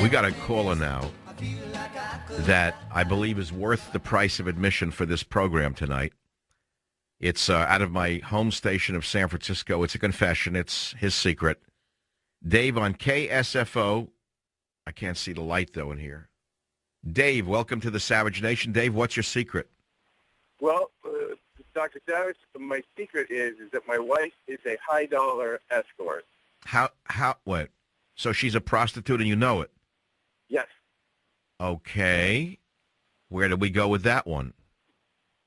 We got a caller now that I believe is worth the price of admission for this program tonight. It's out of my home station of San Francisco. It's a confession. It's his secret. Dave on KSFO. I can't see the light, though, in here. Dave, welcome to the Savage Nation. Dave, what's your secret? Well, Dr. Savage, my secret is that my wife is a high-dollar escort. What? So she's a prostitute and you know it? Yes. Okay. Where do we go with that one?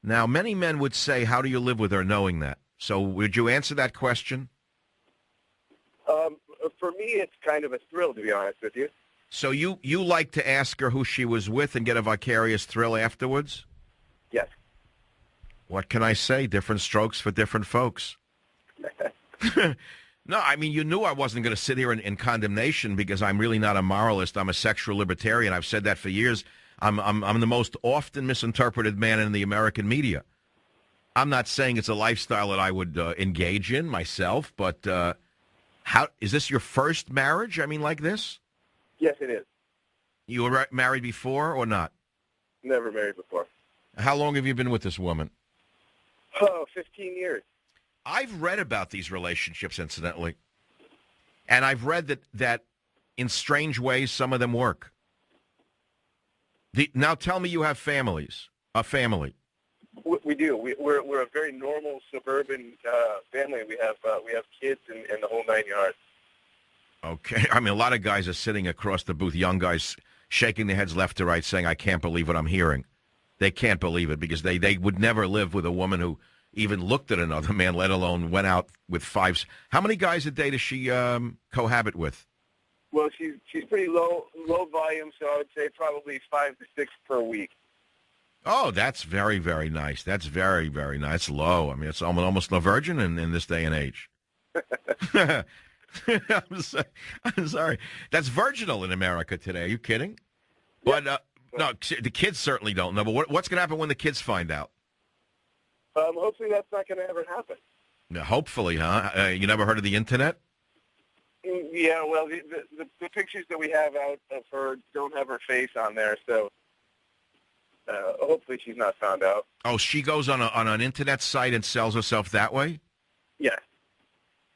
Now, many men would say, how do you live with her knowing that? So would you answer that question? For me, it's kind of a thrill, to be honest with you. So you like to ask her who she was with and get a vicarious thrill afterwards? Yes. What can I say? Different strokes for different folks. No, I mean, you knew I wasn't going to sit here in condemnation because I'm really not a moralist. I'm a sexual libertarian. I've said that for years. I'm the most often misinterpreted man in the American media. I'm not saying it's a lifestyle that I would engage in myself, but how is this your first marriage? I mean, like this? Yes, it is. You were married before or not? Never married before. How long have you been with this woman? Oh, 15 years. I've read about these relationships, incidentally, and I've read that in strange ways some of them work. Now tell me you have families, a family. We do. We're a very normal suburban family. We have kids and the whole 9 yards. Okay. I mean, a lot of guys are sitting across the booth, young guys shaking their heads left to right saying, I can't believe what I'm hearing. They can't believe it because they would never live with a woman who even looked at another man, let alone went out with five. How many guys a day does she cohabit with? Well, she's pretty low volume, so I would say probably 5 to 6 per week. Oh, that's very, very nice. That's very, very nice. Low. I mean, it's almost no virgin in this day and age. I'm sorry. That's virginal in America today. Are you kidding? Yep. But no, the kids certainly don't know. But what's going to happen when the kids find out? Hopefully that's not going to ever happen. No, hopefully, huh? You never heard of the internet? Yeah, well, the pictures that we have out of her don't have her face on there, so hopefully she's not found out. Oh, she goes on an internet site and sells herself that way? Yes.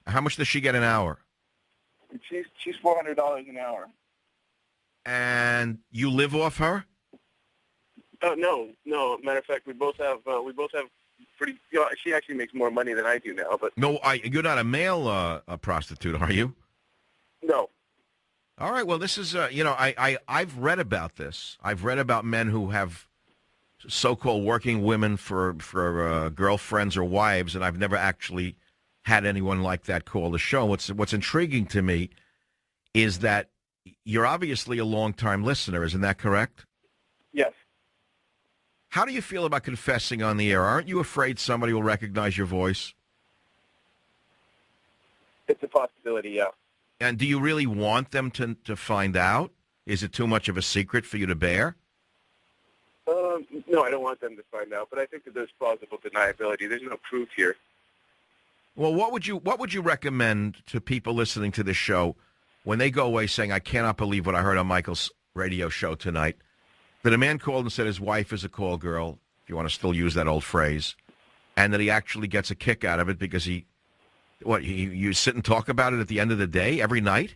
How much does she get an hour? She's $400 an hour. And you live off her? No. Matter of fact, we both have pretty. She actually makes more money than I do now. But no, you're not a male prostitute, are you? No. All right. Well, this is I've read about this. I've read about men who have so-called working women for girlfriends or wives, and I've never actually had anyone like that call the show. What's intriguing to me is that you're obviously a long-time listener. Isn't that correct? Yes. How do you feel about confessing on the air? Aren't you afraid somebody will recognize your voice? It's a possibility, yeah. And do you really want them to find out? Is it too much of a secret for you to bear? No, I don't want them to find out, but I think that there's plausible deniability. There's no proof here. Well, what would you recommend to people listening to this show when they go away saying, I cannot believe what I heard on Michael's radio show tonight, that a man called and said his wife is a call girl, if you want to still use that old phrase, and that he actually gets a kick out of it because you sit and talk about it at the end of the day every night?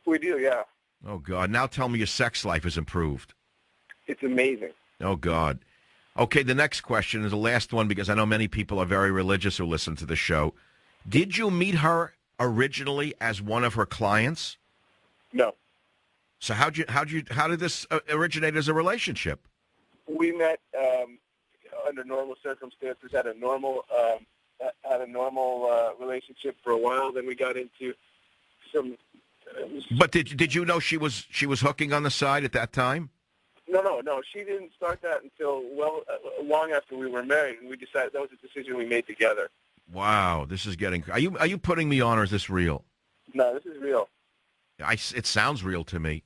We do, yeah. Oh, God. Now tell me your sex life has improved. It's amazing. Oh, God. Okay, the next question is the last one because I know many people are very religious who listen to the show. Did you meet her originally as one of her clients? No. So how did this originate as a relationship? We met under normal circumstances, had a normal relationship for a while. Then we got into some. But did you know she was hooking on the side at that time? No. She didn't start that until long after we were married, and we decided that was a decision we made together. Wow, this is getting. Are you putting me on, or is this real? No, this is real. It sounds real to me.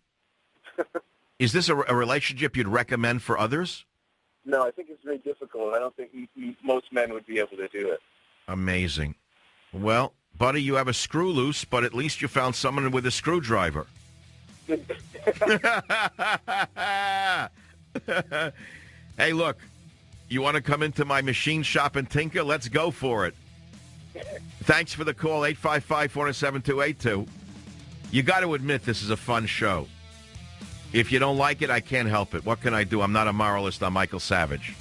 Is this a relationship you'd recommend for others? No, I think it's very difficult. I don't think most men would be able to do it. Amazing. Well, buddy, you have a screw loose, but at least you found someone with a screwdriver. Hey, look, you want to come into my machine shop and tinker? Let's go for it. Thanks for the call, 855-407-282. You got to admit this is a fun show. If you don't like it, I can't help it. What can I do? I'm not a moralist. I'm Michael Savage.